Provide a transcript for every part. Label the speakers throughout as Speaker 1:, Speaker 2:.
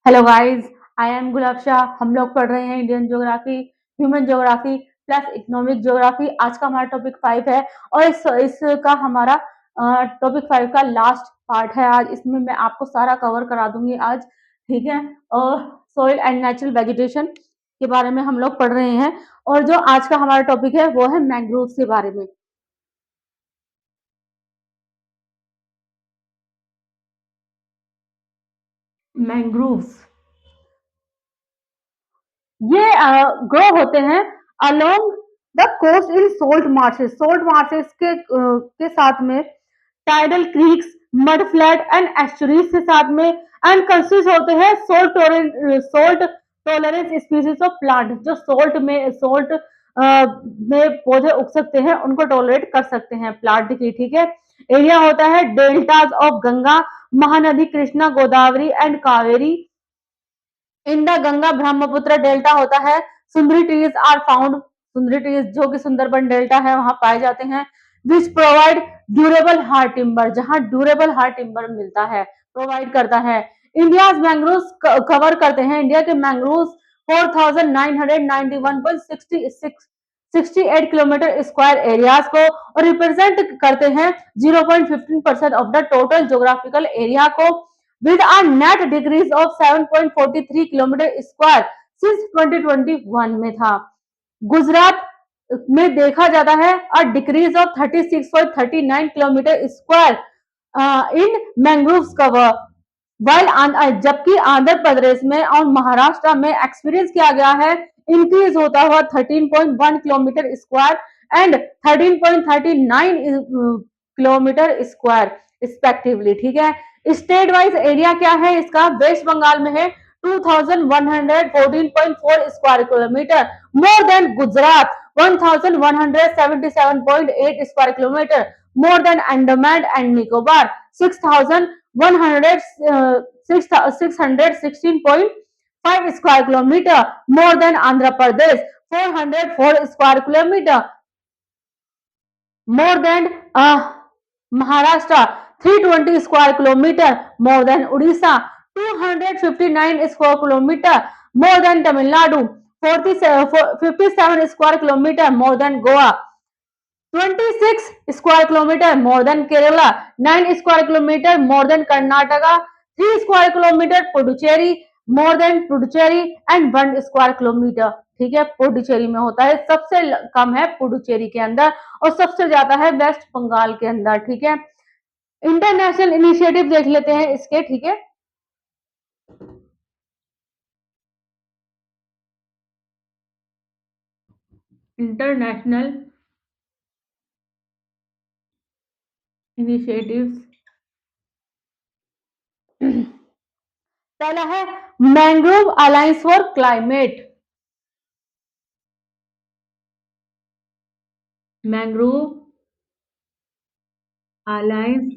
Speaker 1: Hello guys, I am गुलाब शाह। हम लोग पढ़ रहे हैं Indian geography, human geography plus economic geography. आज का हमारा टॉपिक 5 है और इसका हमारा टॉपिक 5 का लास्ट पार्ट है। आज इसमें मैं आपको सारा कवर करा दूंगी आज, ठीक है। और सॉइल एंड नेचुरल वेजिटेशन के बारे में हम लोग पढ़ रहे हैं। और जो आज का हमारा टॉपिक है वो है मैंग्रोव के बारे में। मैंग्रोव्स ये ग्रो होते हैं along the coast in salt marshes के साथ में, tidal creeks, mud flat and estuaries के साथ में। एंड कंसिस्ट होते हैं salt tolerance species of plant, जो सोल्ट में पौधे उग सकते हैं, उनको टॉलरेट कर सकते हैं प्लांट की, ठीक है। एरिया होता है deltas of Ganga, Mahanadi Krishna, Godavari and Kaveri. In the Ganga Brahmaputra delta होता है। सुंदरी trees are found, Sundari trees जो कि सुंदरबन डेल्टा है वहां पाए जाते हैं। Which provide durable hard timber, जहां ड्यूरेबल हार्ड टिम्बर मिलता है, प्रोवाइड करता है। इंडिया मैंग्रोव कवर करते हैं, इंडिया के मैंग्रोव 4991.68 किलोमीटर स्क्वायर एरियाज को और रिप्रेजेंट करते हैं 0.15% of the total geographical area को, with a net decrease of 7.43 kilometre square since 2021 में था। गुजरात में देखा जाता है a decrease of 36.39 kilometre square in mangrove cover, जबकि आंध्र प्रदेश में और महाराष्ट्र में एक्सपीरियंस किया गया है इंक्रीज होता हुआ 13.1 kilometre square and 13.39 kilometre square respectively, ठीक है। स्टेट वाइज एरिया क्या है इसका? वेस्ट बंगाल में है 2114.4 square kilometre, more than Gujarat 1177.8 square kilometre, more than Andaman and Nicobar 616.5 square kilometre, more than Andhra Pradesh 404 square kilometre, more than Maharashtra 320 square kilometer, more than Odisha 259 square kilometer, more than Tamil Nadu 57 square kilometer, more than Goa 26 square kilometer, more than Kerala 9 square kilometer, more than Karnataka 3 square kilometer, Puducherry more than Puducherry and 1 square kilometer, ठीक है। पुडुचेरी में होता है, सबसे कम है पुडुचेरी के अंदर और सबसे ज्यादा है वेस्ट बंगाल के अंदर, ठीक है। इंटरनेशनल इनिशिएटिव देख लेते हैं इसके, ठीक है। इंटरनेशनल इनिशिएटिव्स, पहला है mangrove alliance for climate, mangrove alliance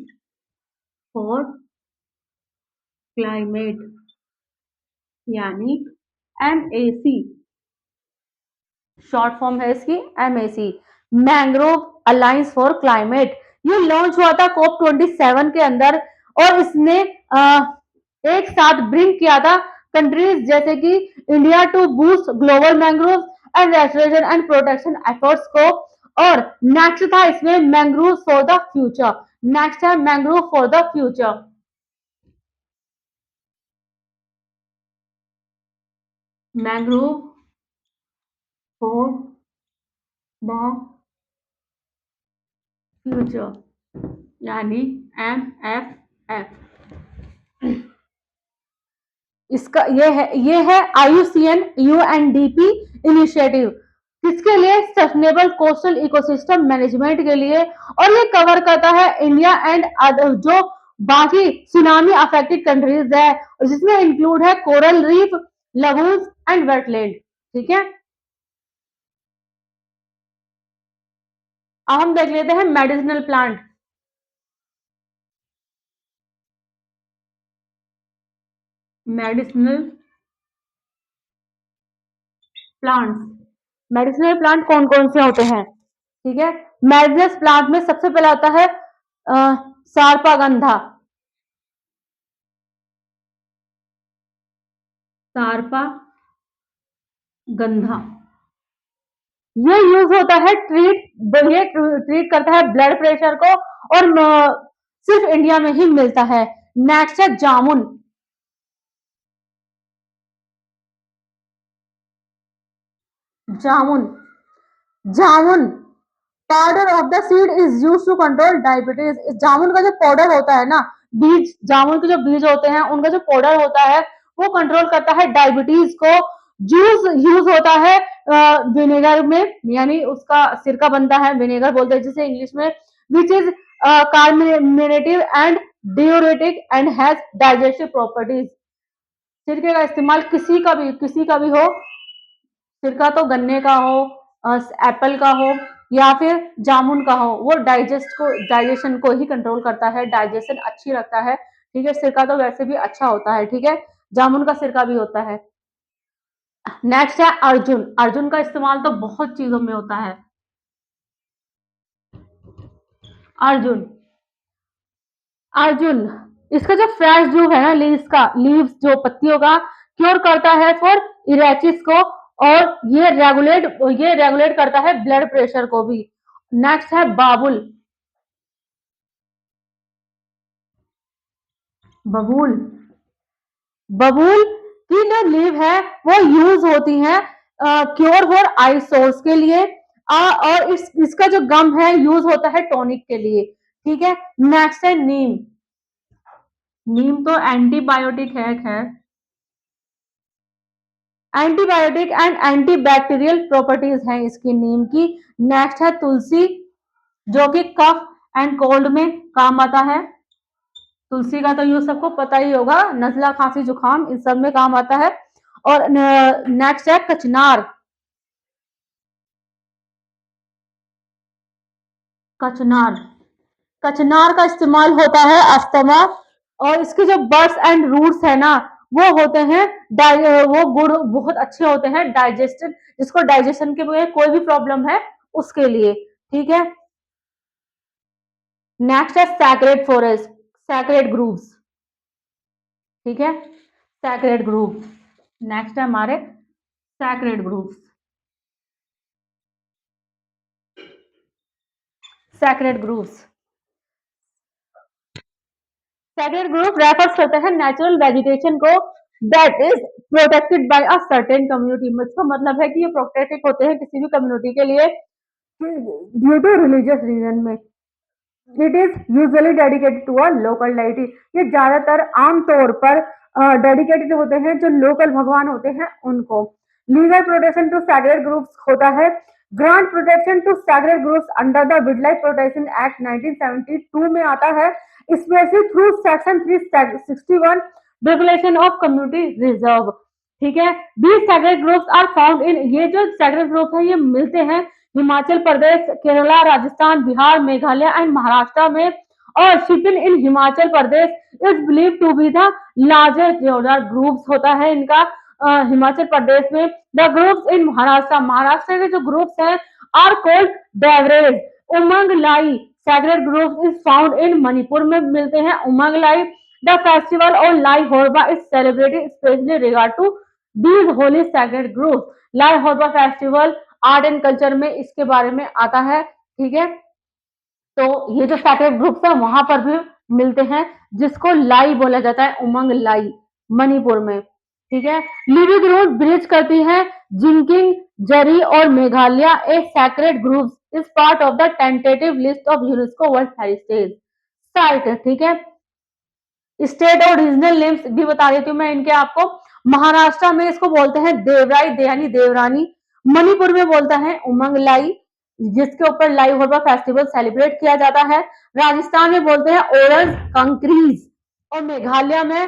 Speaker 1: for climate यानी MAC, शॉर्ट फॉर्म है इसकी MAC, mangrove alliance for climate. ये लॉन्च हुआ था COP27 के अंदर और इसने एक साथ ब्रिंग किया था कंट्रीज जैसे कि India to boost global mangrove and restoration and protection efforts को। और नेक्स्ट था इसमें mangrove for the future, next है mangrove for the future, mangrove for the future यानी MFF। इसका ये है IUCN UNDP इनिशिएटिव, किसके लिए? सस्टेनेबल कोस्टल इकोसिस्टम मैनेजमेंट के लिए। और ये कवर करता है इंडिया एंड जो बाकी सुनामी अफेक्टेड कंट्रीज है, जिसमें इंक्लूड है coral reef, lagoons and wetland, ठीक है। अब हम देख लेते हैं medicinal plant. Medicinal plants, medicinal plant कौन कौन से होते हैं, ठीक है। मेडिसिनल प्लांट में सबसे पहला होता है सारपागंधा, सारपा गंधा। ये यूज होता है ये ट्रीट करता है ब्लड प्रेशर को, और सिर्फ इंडिया में ही मिलता है। नेक्स्ट है जामुन। Jamun jamun powder of the seed is use to control diabetes. जामुन का जो पाउडर होता है ना, बीज, जामुन के जो बीज होते हैं उनका जो पाउडर होता है वो कंट्रोल करता है डायबिटीज को। जूस यूज होता है विनेगर में, यानी उसका सिरका बनता है, विनेगर बोलते हैं जिसे इंग्लिश में, which is carminative and diuretic and has digestive properties. सिरके का इस्तेमाल किसी का भी हो, सिरका तो गन्ने का हो, एप्पल का हो, या फिर जामुन का हो, वो डाइजेशन को ही कंट्रोल करता है, डाइजेशन अच्छी रखता है। ठीक है, सिरका तो वैसे भी अच्छा होता है। ठीक है, जामुन का सिरका भी होता है। नेक्स्ट है अर्जुन। अर्जुन का इस्तेमाल तो बहुत चीजों में होता है। अर्जुन अर्जुन इसका जो फ्रेश जो है ना, लीव्स जो पत्तियों का, क्योर करता है फॉर इरेचिस को, और ये रेगुलेट करता है ब्लड प्रेशर को भी। नेक्स्ट है बाबुल। बबूल बबूल की जो लीव है वो यूज होती है क्योर फॉर आई सोर्स के लिए, और इसका जो गम है यूज होता है टॉनिक के लिए। ठीक है, नेक्स्ट है नीम। नीम तो एंटीबायोटिक है, खैर एंटीबायोटिक एंड एंटीबैक्टीरियल प्रॉपर्टीज हैं इसकी, नीम की। नेक्स्ट है तुलसी, जो कि कफ एंड कोल्ड में काम आता है। तुलसी का तो यूज सबको पता ही होगा, नजला, खांसी, जुकाम इन सब में काम आता है। और नेक्स्ट है कचनार। कचनार कचनार का इस्तेमाल होता है अस्थमा, और इसके जो बर्ड्स एंड रूट्स है ना, वो होते हैं वो गुड़ बहुत अच्छे होते हैं डाइजेस्टेड, जिसको डाइजेशन के में कोई भी प्रॉब्लम है उसके लिए। ठीक है, नेक्स्ट है सैक्रेड फॉरेस्ट, सैक्रेड ग्रूव्स। ठीक है, सैक्रेड ग्रूव। नेक्स्ट है हमारे sacred groves. Sacred groves sacred group refers करते हैं नेचुरल वेजिटेशन को that is protected by a certain community. इसका मतलब है कि ये प्रोटेक्टेड होते हैं किसी भी कम्युनिटी के लिए ड्यू टू रिलीजियस रीजन में। It is usually dedicated to a local deity. ये ज्यादातर आमतौर पर डेडिकेटेड होते हैं जो लोकल भगवान होते हैं उनको। Legal protection to sacred groups होता है, grant protection to sacred groups under the wild life protection act 1972 में आता है, specially through section 361 regulation of community reserve. ठीक है, these sacred groups are found in, ये जो सैक्रेड ग्रुप है ये मिलते हैं हिमाचल प्रदेश, केरला, राजस्थान, बिहार, मेघालय एंड महाराष्ट्र में। और Shipin in Himachal Pradesh is believe to be the largest groups होता है इनका हिमाचल प्रदेश में। The groups in Maharashtra, Maharashtra के जो ग्रुप्स हैं are called Devrai, Umang Lai. Sacred group is found in Manipur में मिलते हैं उमंग लाई। द फेस्टिवल और Lai Haraoba is celebrated specially regard to these holy sacred group. Lai Haraoba festival art and culture में इसके बारे में आता है। ठीक है, तो ये जो सैक्रेड ग्रुप्स है वहां पर भी मिलते हैं, जिसको लाई बोला जाता है, उमंग लाई, मणिपुर में। ठीक है, लिविंग रूट ब्रिज करती है जिंकिंग, जरी और Meghalaya a sacred groups is part of the tentative list of UNESCO world heritage site. ठीक है, स्टेट और रीजनल नेम्स भी बता देती हूँ मैं इनके आपको। महाराष्ट्र में इसको बोलते हैं देवराई यानी देवरानी। मणिपुर में बोलता है उमंग लाई, जिसके ऊपर लाई होरबा फेस्टिवल सेलिब्रेट किया जाता है। राजस्थान में बोलते हैं ओरंग कंक्रीज, और मेघालय में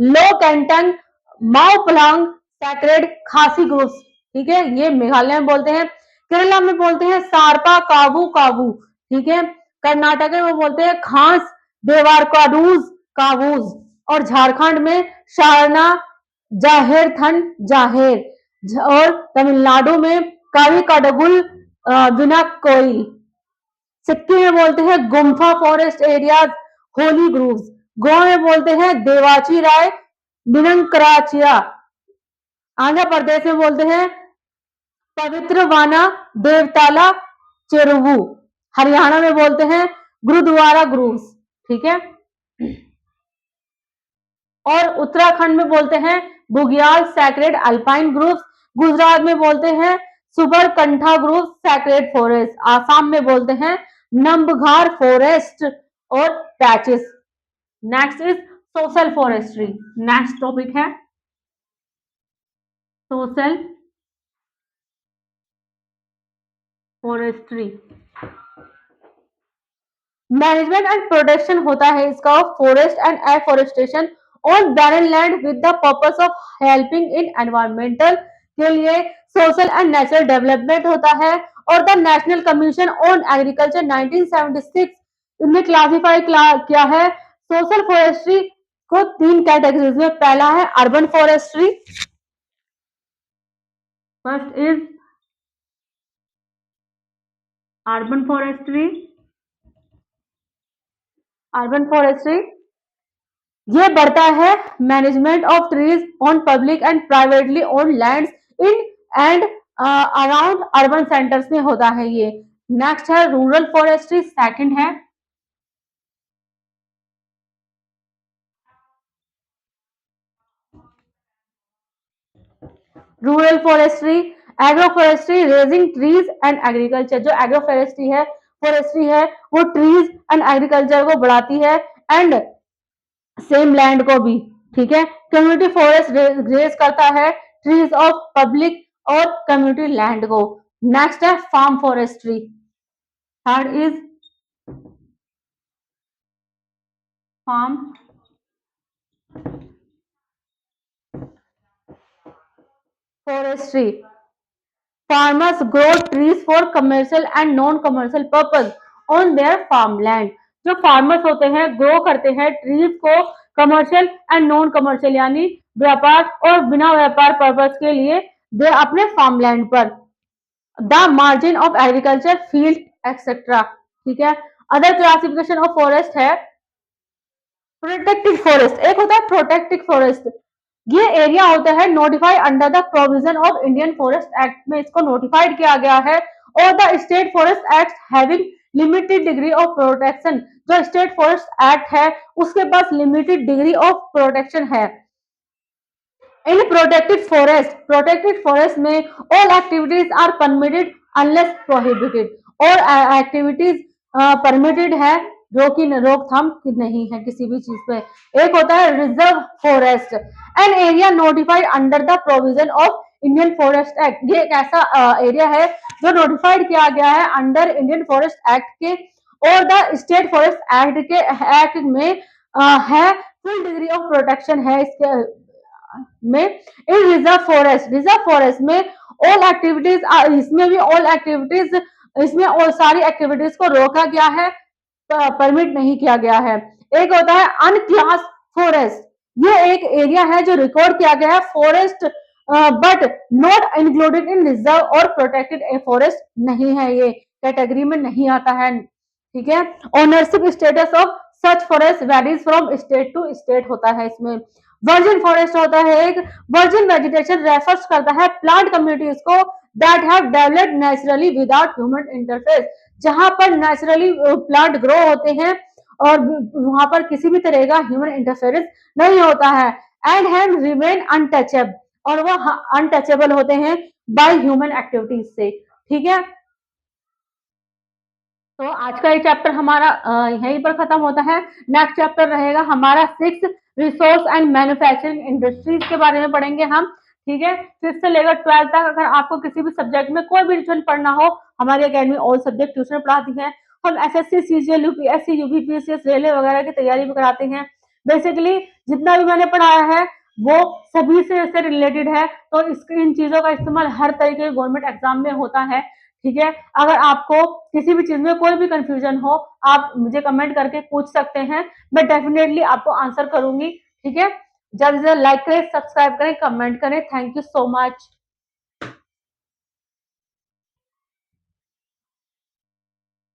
Speaker 1: लो कैंटन माओ पलांग सैक्रेड खासी ग्रुप्स। ठीक है, ये मेघालय में बोलते हैं। केरला में बोलते हैं सारपा काबू काबू। ठीक है, कर्नाटक में बोलते हैं खास देवार काडूज काबूज, और झारखंड में शारना जाहेर थन जाहेर, और तमिलनाडु में कावी काडगुल बिना कोई। सिक्किम में बोलते हैं Gumpha forest areas holy groves. Goa में बोलते हैं देवाची राय बिनंकराचिया। आंध्र प्रदेश में बोलते हैं पवित्र वाना देवताला चेरुवु। हरियाणा में बोलते हैं गुरुद्वारा ग्रूव्स। ठीक है। और उत्तराखंड में बोलते हैं Bugyal sacred alpine groups. Gujarat में बोलते हैं Sabarkantha group sacred forest. Assam में बोलते हैं नंबघार फॉरेस्ट और patches. Next is social forestry. Next topic है social forestry. Management and protection होता है इसका forest and afforestation on barren land with the purpose of helping in environmental के लिए सोशल एंड नेचुरल डेवलपमेंट होता है। और the national commission on agriculture 1976 इनमें क्लासिफाई किया है सोशल फॉरेस्ट्री को 3 कैटेगरीज में। पहला है urban forestry. First is urban forestry. Urban forestry ये बढ़ता है management of trees on public and privately own lands in and around urban centres में होता है ये। नेक्स्ट है रूरल फॉरेस्ट्री। सेकंड है rural forestry. Agro forestry raising trees and agriculture. जो एग्रो फॉरेस्ट्री है वो ट्रीज एंड एग्रीकल्चर को बढ़ाती है एंड सेम लैंड को भी। ठीक है। कम्युनिटी फॉरेस्ट ग्रेज करता है ट्रीज ऑफ पब्लिक और कम्युनिटी लैंड को। नेक्स्ट है farm forestry. Third is farm forestry. Farmers grow trees for commercial and non commercial purpose on their farm land. जो फार्मर्स होते हैं ग्रो करते हैं ट्रीज को कमर्शियल एंड नॉन कमर्शियल यानी व्यापार और बिना व्यापार पर्पज के लिए दे अपने फार्म लैंड पर। The margin of agriculture field etcetera. ठीक है। अदर क्लासिफिकेशन ऑफ फॉरेस्ट है प्रोटेक्टेड फॉरेस्ट। एक होता है प्रोटेक्टेड फॉरेस्ट। ये एरिया होता है notified under the provision of Indian forest act में इसको नोटिफाइड किया गया है। और the state forest act having limited degree of protection. जो स्टेट फॉरेस्ट एक्ट है उसके पास लिमिटेड डिग्री ऑफ प्रोटेक्शन है। इन प्रोटेक्टेड फॉरेस्ट में all activities are permitted unless prohibited. और एक्टिविटीज परमिटेड है जो कि रोकथाम नहीं है किसी भी चीज पे। एक होता है reserve forest an area notified under the provision of Indian forest act. ये एक ऐसा एरिया है जो नोटिफाइड किया गया है अंडर इंडियन फॉरेस्ट एक्ट के और द स्टेट फॉरेस्ट एक्ट में है फुल डिग्री ऑफ प्रोटेक्शन है इसके में। इन रिजर्व फॉरेस्ट में ऑल एक्टिविटीज इसमें भी ऑल एक्टिविटीज इसमें और सारी एक्टिविटीज को रोका गया है परमिट नहीं किया गया है। एक होता है अनक्लास फॉरेस्ट। ये एक एरिया है जो रिकॉर्ड किया गया है forest but not included in reserve और प्रोटेक्टेड फॉरेस्ट नहीं है ये कैटेगरी में नहीं आता है। ठीक है। Ownership status of such forest varies from state to state होता है इसमें। वर्जिन फॉरेस्ट होता है एक वर्जिन वेजिटेशन रेफर्स करता है प्लांट कम्युनिटीज को that have developed naturally without human interface. जहां पर नेचुरली प्लांट ग्रो होते हैं और वहां पर किसी भी तरह का ह्यूमन इंटरफेरेंस नहीं होता है एंड हैव रिमेन अनटचेबल और वो अनटचेबल होते हैं बाय ह्यूमन एक्टिविटीज से। ठीक है। तो आज का ये चैप्टर हमारा यहीं पर खत्म होता है। नेक्स्ट चैप्टर रहेगा हमारा 6 रिसोर्स एंड मैन्युफैक्चरिंग इंडस्ट्रीज के बारे में पढ़ेंगे हम। ठीक है। 5th से लेकर 12th तक अगर आपको किसी भी सब्जेक्ट में कोई भी ट्यूशन पढ़ना हो हमारी अकेडमी ऑल सब्जेक्ट ट्यूशन पढ़ाती है। हम SSC CGL UPSC UPPSC railway वगैरह की तैयारी भी कराते हैं। बेसिकली जितना भी मैंने पढ़ाया है वो सभी से इससे रिलेटेड है। तो इन चीजों का इस्तेमाल हर तरीके के गवर्नमेंट एग्जाम में होता है। ठीक है। अगर आपको किसी भी चीज में कोई भी कंफ्यूजन हो आप मुझे कमेंट करके पूछ सकते हैं। मैं डेफिनेटली आपको आंसर करूंगी। ठीक है। जल्द से जल्द लाइक करें सब्सक्राइब करें कमेंट करें। Thank you so much.